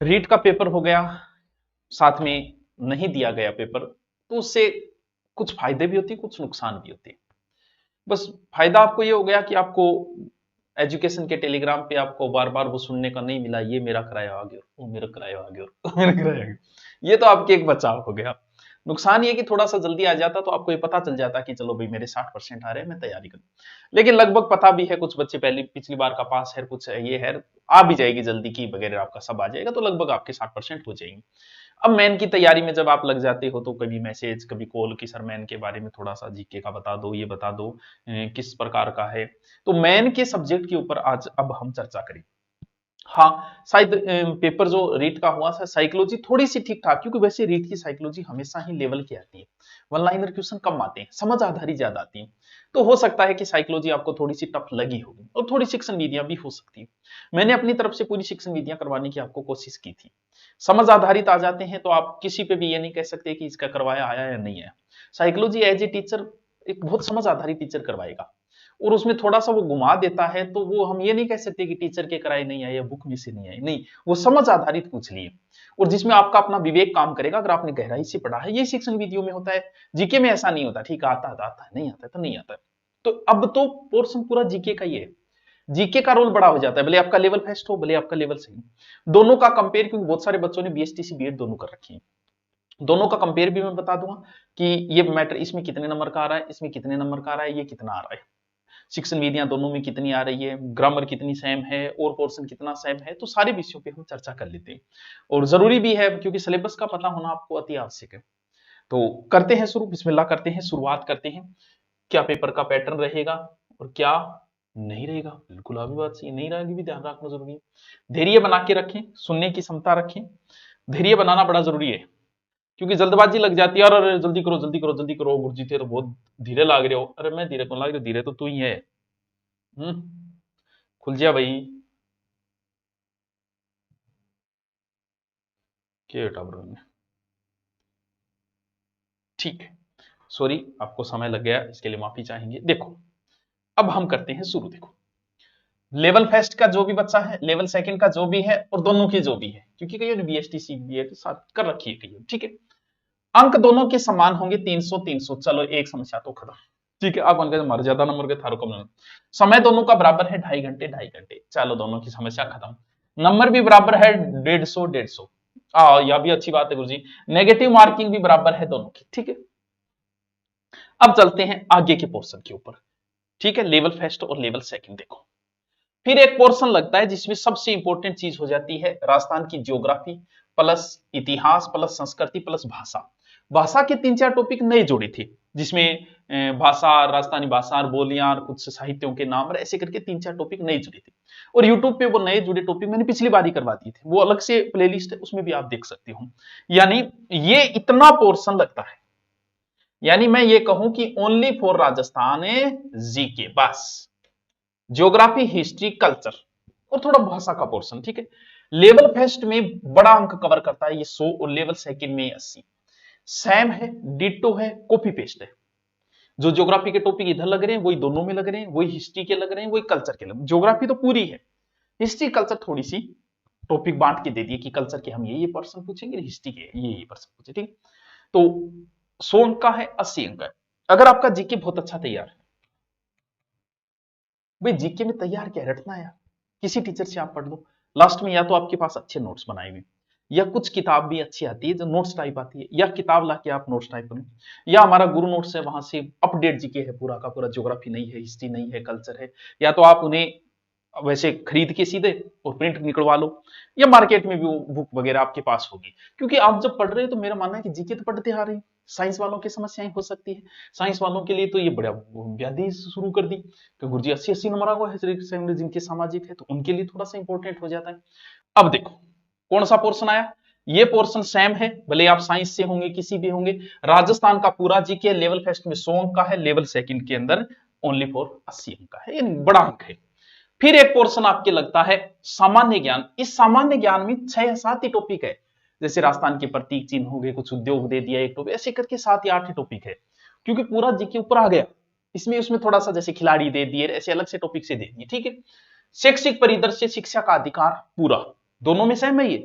रीट का पेपर हो गया, साथ में नहीं दिया गया पेपर, तो उससे कुछ फायदे भी होते हैं, कुछ नुकसान भी होते हैं। बस फायदा आपको ये हो गया कि आपको एजुकेशन के टेलीग्राम पे आपको बार बार वो सुनने का नहीं मिला, ये मेरा किराया आ गया, वो मेरा किराया आ गया, वो मेरा किराया आ गया। ये तो आपके एक बचाव हो गया। नुकसान ये कि थोड़ा सा जल्दी आ जाता तो आपको ये पता चल जाता कि चलो भाई मेरे 60% आ रहे हैं, मैं तैयारी करूं। लेकिन लगभग पता भी है, कुछ बच्चे पहले पिछली बार का पास है, कुछ है, ये है, आ भी जाएगी जल्दी की वगैरह, आपका सब आ जाएगा, तो लगभग आपके 60% हो जाएंगे। अब मेन की तैयारी में जब आप लग जाते हो तो कभी मैसेज, कभी कॉल कि सर मेन के बारे में थोड़ा सा जीके का बता दो, ये बता दो किस प्रकार का है। तो मेन के सब्जेक्ट के ऊपर आज अब हम चर्चा करें। हाँ, शायद पेपर जो रीट का हुआ था, साइकोलॉजी थोड़ी सी ठीक ठाक, क्योंकि वैसे रीट की साइकोलॉजी हमेशा ही लेवल की आती है, वन लाइनर क्वेश्चन कम आते हैं, समझ आधारित ज्यादा आती है। तो हो सकता है कि साइकोलॉजी आपको थोड़ी सी टफ लगी होगी, और थोड़ी शिक्षण विधियां भी हो सकती है। मैंने अपनी तरफ से पूरी शिक्षण विधियां करवाने की आपको कोशिश की थी। समझ आधारित आ जाते हैं तो आप किसी पे भी ये नहीं कह सकते कि इसका करवाया आया या नहीं आया। साइकोलॉजी एज ए टीचर एक बहुत समझ आधारित टीचर करवाएगा, और उसमें थोड़ा सा वो घुमा देता है, तो वो हम ये नहीं कह सकते कि टीचर के कराए नहीं आए या बुक में से नहीं आए, नहीं, वो समझ आधारित पूछ लिए, और जिसमें आपका अपना विवेक काम करेगा, अगर आपने गहराई से पढ़ा है। ये शिक्षण विधियों में होता है, जीके में ऐसा नहीं होता, ठीक है आता है, नहीं आता तो नहीं आता। तो अब तो पोर्शन पूरा जीके का ही है, जीके का रोल बड़ा हो जाता है, भले आपका लेवल फर्स्ट हो, भले आपका लेवल सही, दोनों का कंपेयर, क्योंकि बहुत सारे बच्चों ने बीएसटीसी बीएड दोनों कर रखी है, दोनों का कंपेयर भी मैं बता दूंगा कि ये मैटर इसमें कितने नंबर का आ रहा है, इसमें कितने नंबर का आ रहा है, ये कितना आ रहा है, शिक्षण विधियां दोनों में कितनी आ रही है, ग्रामर कितनी सेम है, और पोर्शन कितना सेम है, तो सारे विषयों पे हम चर्चा कर लेते हैं, और जरूरी भी है क्योंकि सिलेबस का पता होना आपको अति आवश्यक है। तो करते हैं शुरू, बिस्मिल्लाह करते हैं, शुरुआत करते हैं। क्या पेपर का पैटर्न रहेगा और क्या नहीं रहेगा, बिल्कुल अभी बात सही, नहीं रहेगी भी ध्यान रखना जरूरी है। धैर्य बना के रखें, सुनने की क्षमता रखें, धैर्य बनाना बड़ा जरूरी है, क्योंकि जल्दबाजी लग जाती है, और अरे जल्दी करो जल्दी करो जल्दी करो, गुरुजी थे तो बहुत धीरे लाग रहे हो, अरे मैं धीरे कौन लाग रही हूँ, धीरे तो तू ही है। हम्म, खुल जा भाई, के टावर में, ठीक है, सॉरी आपको समय लग गया, इसके लिए माफी चाहेंगे। देखो अब हम करते हैं शुरू। देखो लेवल फर्स्ट का जो भी बच्चा है, लेवल सेकंड का जो भी है, और दोनों की जो भी है, क्योंकि कई बीएसटी सीबीए साथ कर रखी है कई, ठीक है, अंक दोनों के समान होंगे, 300 300, चलो एक समस्या तो खत्म। ठीक है, अब अंक मर ज्यादा नंबर के थारो कम नंबर, समय दोनों का बराबर है 2.5 घंटे 2.5 घंटे, चलो दोनों की समस्या खत्म। नंबर भी बराबर है 150 150, यह भी अच्छी बात है गुरुजी, नेगेटिव मार्किंग भी बराबर है दोनों की, ठीक है। अब चलते हैं आगे के पोर्शन के ऊपर, ठीक है, लेवल फर्स्ट और लेवल सेकंड। देखो फिर एक पोर्शन लगता है जिसमें सबसे इंपॉर्टेंट चीज हो जाती है राजस्थान की ज्योग्राफी प्लस इतिहास प्लस संस्कृति प्लस भाषा। भाषा के 3-4 टॉपिक नए जोड़े थे, जिसमें भाषा, राजस्थानी भाषा और बोलियां और कुछ साहित्यों के नाम, और ऐसे करके 3-4 टॉपिक नए जुड़े थे, और यूट्यूब पे वो नए जुड़े टॉपिक मैंने पिछली बार ही करवा दिए थे, वो अलग से प्लेलिस्ट है, उसमें भी आप देख सकते हो। यानी ये इतना पोर्शन लगता है, यानी मैं ये कहूं कि ओनली फॉर राजस्थान जीके, बस ज्योग्राफी हिस्ट्री कल्चर और थोड़ा भाषा का पोर्शन, ठीक है। लेवल फर्स्ट में बड़ा अंक कवर करता है ये 100, और लेवल सेकंड में 80। सेम है, डिटो है, कॉपी पेस्ट है, जो ज्योग्राफी के टॉपिक इधर लग रहे हैं वही दोनों में लग रहे हैं, वही हिस्ट्री के लग रहे हैं, वही कल्चर के लग। ज्योग्राफी तो पूरी है, हिस्ट्री कल्चर थोड़ी सी टॉपिक बांट के दे दिए कि कल्चर के हम ये पर्सन पूछेंगे, हिस्ट्री के ये पर्सन पूछे, ठीक। तो 100 अंक का है, 80 अंक का है। अगर आपका जीके बहुत अच्छा तैयार है, भाई जीके में तैयार क्या रटना है यार, किसी टीचर से आप पढ़ लो, लास्ट में या तो आपके पास अच्छे नोट्स बनाए हुए, या कुछ किताब भी अच्छी आती है जो नोट्स टाइप आती है, या किताब लाके आप नोट्स टाइप करो, या हमारा गुरु नोट्स है वहां से अपडेट जीके है पूरा का पूरा, ज्योग्राफी नहीं है, हिस्ट्री नहीं है, कल्चर है, या तो आप उन्हें वैसे खरीद के सीधे और प्रिंट निकलवा लो, या मार्केट में भी वो बुक वगैरह आपके पास होगी। क्योंकि आप जब पढ़ रहे हो तो मेरा मानना है कि जीके तो पढ़ते आ रहे हैं, साइंस वालों की समस्याएं हो सकती है, साइंस वालों के लिए तो ये बड़ा व्याधि शुरू कर दी कि गुरुजी 80-80 नंबर आ गए, जिनके सामाजिक है तो उनके लिए थोड़ा सा इंपॉर्टेंट हो जाता है। अब देखो कौन सा पोर्शन आया, ये पोर्शन सेम है, भले आप साइंस से होंगे किसी भी होंगे। राजस्थान का पूरा जीके लेवल फर्स्ट में 100 अंक का है, लेवल सेकंड के अंदर ओनली फॉर 80 अंक का है, ये बड़ा अंक है। फिर एक पोर्शन आपके लगता है सामान्य ज्ञान, इस सामान्य ज्ञान में 6-7 ही टॉपिक है, जैसे राजस्थान के प्रतीक चिन्ह हो गए, कुछ उद्योग दे दिया एक टॉपिक, ऐसे करके 7 या 8 टॉपिक है, क्योंकि पूरा जीके ऊपर आ गया। इसमें उसमें थोड़ा सा जैसे खिलाड़ी दे दिए, ऐसे अलग से टॉपिक से दे दिए, ठीक है। शैक्षिक परिदृश्य, शिक्षा का अधिकार, पूरा दोनों में सेम है ये।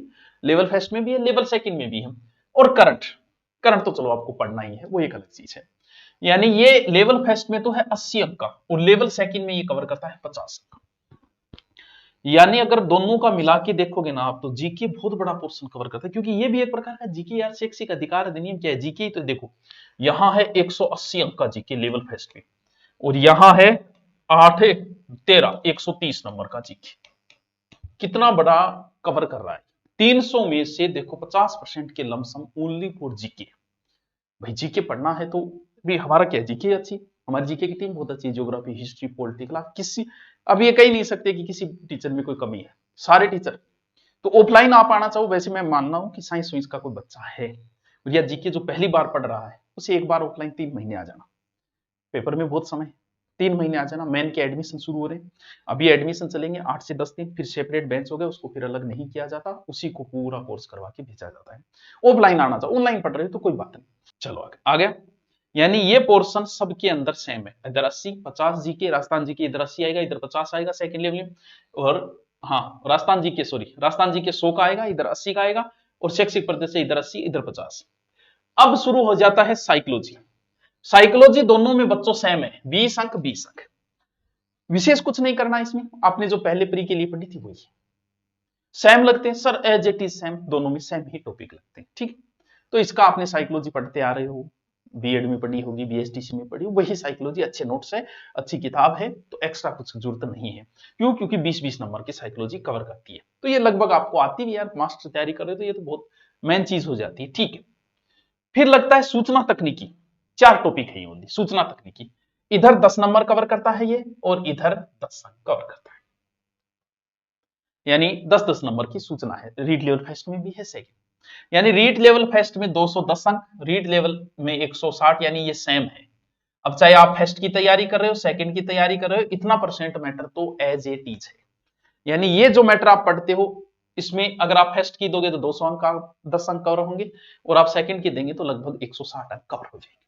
लेवल फर्स्ट में भी है, लेवल सेकंड में भी है। और करंट, करंट तो चलो आपको पढ़ना ही है, वो एक अलग चीज है। यानी ये लेवल फर्स्ट में तो है 80 अंक का, और लेवल सेकंड में ये कवर करता है 50 अंक। यानी अगर दोनों का मिला के देखोगे ना आप, तो जीके बहुत बड़ा पोर्शन कवर करता है, क्योंकि ये भी एक प्रकार का जीके यार, शैक्षिक अधिकार अधिनियम क्या है, जीके ही तो देखो। यहां है 180 अंक का जीके लेवल फर्स्ट में, और यहां है 8 13 130 नंबर का जीके। कितना बड़ा कवर कर रहा है। 300 में से देखो 50% के लमसम ओनली फॉर जीके। भाई जीके पढ़ना है तो भी हमारा क्या, जीके अच्छी, हमारी जीके की टीम बहुत अच्छी है, ज्योग्राफी, हिस्ट्री, पॉलिटिकल, आप किसी, अब ये कह नहीं सकते कि किसी टीचर में कोई कमी है, सारे टीचर। तो ऑफलाइन आप आना चाहो, वैसे मैं मानना हूं कि साइंस वाइंस का कोई बच्चा है या जीके जो पहली बार पढ़ रहा है, उसे एक बार ऑफलाइन 3 महीने आ जाना, पेपर में बहुत समय, 3 महीने आ जाना। मेन के एडमिशन शुरू हो रहे हैं, अभी एडमिशन चलेंगे 8 से 10 दिन, फिर सेपरेट बेंच हो गए, उसको फिर अलग नहीं किया जाता, उसी को पूरा कोर्स करवा के भेजा जाता है। ऑफलाइन आना चाहो, ऑनलाइन पढ़ रहे हो तो कोई बात नहीं। चलो आगे आ गया। यानी ये पोर्शन सबके अंदर सेम है, इधर 80 50 जीके, राजस्थान जीके इधर 80 आएगा, इधर 50 आएगा सेकंड लेवल में, और हाँ Rajasthan GK, sorry Rajasthan GK 100 का आएगा, इधर 80 का आएगा, और शैक्षिक प्रदेश से इधर 80 इधर 50। अब शुरू हो जाता है साइकोलॉजी। साइकोलॉजी दोनों में बच्चों सेम है, 20 अंक 20 अंक, विशेष कुछ नहीं करना इसमें, आपने जो पहले प्री के लिए पढ़ी थी वही सेम लगते हैं sir, as it is same, दोनों में सेम ही टॉपिक लगते हैं, ठीक। तो इसका आपने साइकोलॉजी पढ़ते आ रहे हो, बीएड में पढ़ी होगी, बीएसटीसी में पढ़ी, वही साइकोलॉजी, अच्छे नोट्स है, अच्छी किताब है, तो एक्स्ट्रा कुछ जरूरत नहीं है। क्यों? क्योंकि 20-20 नंबर की साइकोलॉजी कवर करती है, तो ये लगभग आपको आती भी यार, मास्टर तैयारी कर रहे हो तो ये तो बहुत मेन चीज हो जाती है, ठीक है। फिर लगता है सूचना तकनीकी, 4 टॉपिक है ओनली सूचना तकनीकी, इधर 10 नंबर कवर करता है ये, और इधर 10 अंक कवर करता है, यानी 10-10 नंबर की सूचना है। रीड लेवल फर्स्ट में भी है सेकंड, यानी रीड लेवल फर्स्ट में 210 अंक, रीड लेवल में 160, यानी ये सेम है। अब चाहे आप फर्स्ट की तैयारी कर रहे हो, सेकंड की तैयारी कर रहे हो, इतना परसेंट मैटर तो एज ए टीच है। यानी ये जो मैटर आप पढ़ते हो, इसमें अगर आप फर्स्ट की दोगे तो 200 अंक का 10 अंक कवर होंगे, और आप सेकंड की देंगे तो लगभग 160 अंक कवर हो जाएंगे।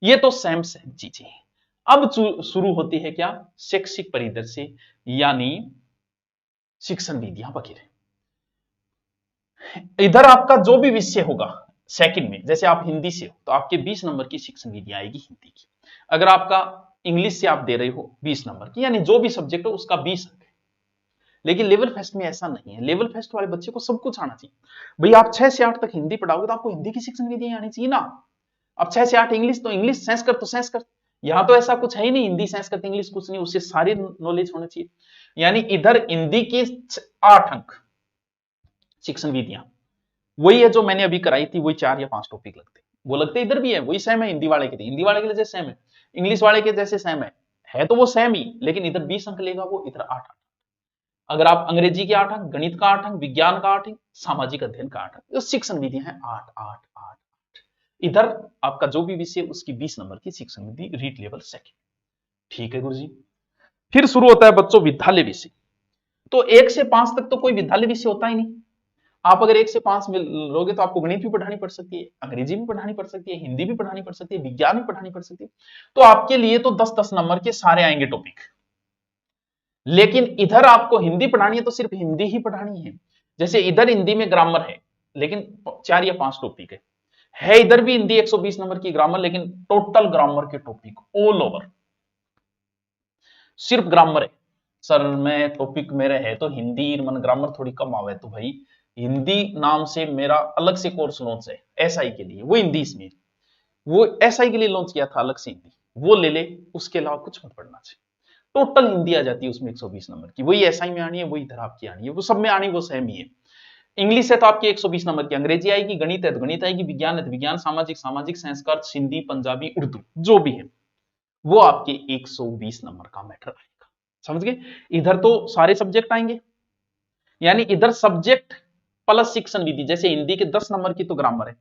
ये तो सेम सेम चीजें हैं। अब शुरू होती है क्या, शैक्षिक परिदृश्य, यानी शिक्षण विधियां वगैरह। इधर आपका जो भी विषय होगा सेकंड में, जैसे आप हिंदी से हो तो आपके 20 नंबर की शिक्षण विधियां आएगी हिंदी की। अगर आपका इंग्लिश से आप दे रहे हो 20 नंबर की, यानी जो भी सब्जेक्ट हो उसका 20 अंक है। लेकिन लेवल फर्स्ट में ऐसा नहीं है, लेवल फर्स्ट वाले बच्चे को सब कुछ आना चाहिए। भाई आप 6 से 8 तक हिंदी पढ़ाओगे तो आपको हिंदी की शिक्षण विधियां आनी चाहिए ना। अब 6 से 8 इंग्लिश, तो इंग्लिश, संस्कृत तो संस्कृत, यहां तो ऐसा कुछ है ही नहीं, हिंदी संस्कृत इंग्लिश कुछ नहीं, उससे सारी नॉलेज होनी चाहिए। यानी इधर हिंदी की 8 अंक शिक्षण विधियां, वही है जो मैंने अभी कराई थी, वही 4 या 5 टॉपिक लगते, वो लगते इधर भी है, वही सेम है हिंदी वाले के लिए, हिंदी वाले के लिए जैसे सेम है, इंग्लिश वाले के जैसे सेम है तो वो सेम ही, लेकिन इधर 20 अंक लेगा वो, इधर 8 अंक। अगर आप अंग्रेजी के 8 अंक, गणित का 8 अंक, विज्ञान का 8 अंक, सामाजिक अध्ययन का 8 अंक, तो शिक्षण विधि है 8 8 8 8। इधर आपका जो भी विषय उसकी 20 नंबर की शिक्षण विधि, रीड लेवल सेकंड, ठीक है गुरुजी। फिर शुरू होता है बच्चों विद्यालय विषय। तो 1 से 5 तक तो कोई विद्यालय विषय होता ही नहीं। आप अगर 1 से 5 में लोगे तो आपको गणित भी पढ़ानी पड़ सकती है, अंग्रेजी भी पढ़ानी पड़ सकती है, हिंदी भी पढ़ानी पड़ सकती है, विज्ञान भी पढ़ानी पड़ सकती है, तो आपके लिए तो 10-10 नंबर के सारे आएंगे टॉपिक। लेकिन इधर आपको हिंदी पढ़ानी है तो सिर्फ हिंदी ही पढ़ानी है। जैसे इधर हिंदी में ग्रामर है, लेकिन 4 या 5 टॉपिक है इधर भी हिंदी 120 नंबर की ग्रामर, लेकिन टोटल ग्रामर के टॉपिक ऑल ओवर सिर्फ ग्रामर है। सर मैं टॉपिक मेरे है तो हिंदी मन ग्रामर थोड़ी कम आवे, तो भाई हिंदी नाम से मेरा अलग से कोर्स लॉन्च है एसआई के लिए, वो हिंदी इसमें, वो एसआई के लिए लॉन्च किया था अलग से हिंदी, वो ले ले, उसके अलावा कुछ मत पढ़ना चाहिए। टोटल हिंदी आ जाती है उसमें 120 नंबर की, वही एसआई में आनी है, वही इधर आपकी आनी है, वो सब में आनी वो सेम ही है। इंग्लिश है तो आपकी 120 नंबर की, अंग्रेजी आएगी, गणित है तो गणित आएगी, विज्ञान है तो विज्ञान, सामाजिक सामाजिक, संस्कृत, हिंदी, पंजाबी, उर्दू जो भी है वो आपके 120 नंबर का मैटर आएगा। समझ गए? इधर तो सारे सब्जेक्ट आएंगे, यानी इधर सब्जेक्ट प्लस शिक्षण विधि, जैसे हिंदी के 10 नंबर की तो ग्रामर है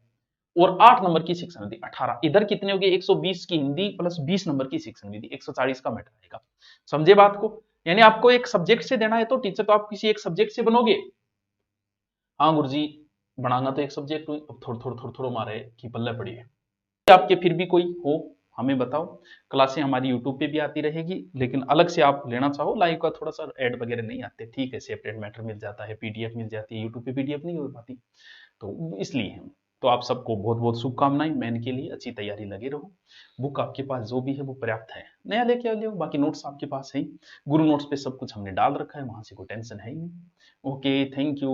और 8 नंबर की शिक्षण विधि 18, इधर कितने हो गए 120 की हिंदी प्लस 20 नंबर की शिक्षण विधि, 140 का मैटर आएगा। समझे बात को? यानी आपको एक सब्जेक्ट से देना है तो टीचर तो आप किसी एक सब्जेक्ट से बनोगे। हाँ गुरुजी बनाना तो एक सब्जेक्ट, अब थोड़ा थोड़ा मारे कि पल्ले पड़ी है आपके, फिर भी कोई हो हमें बताओ। क्लासें हमारी यूट्यूब पे भी आती रहेगी, लेकिन अलग से आप लेना चाहो लाइव का, थोड़ा सा ऐड वगैरह नहीं आते, ठीक है, सेपरेट मैटर मिल जाता है, पीडीएफ मिल जाती है, यूट्यूब पे पीडीएफ नहीं हो पाती, तो इसलिए हम। तो आप सबको बहुत बहुत शुभकामनाएं, मैन के लिए अच्छी तैयारी लगे रहो। बुक आपके पास जो भी है वो पर्याप्त है, नया लेके आ लियो, बाकी नोट्स आपके पास है ही, गुरु नोट्स पे सब कुछ हमने डाल रखा है, वहां से कोई टेंशन है ही नहीं। Okay, thank you.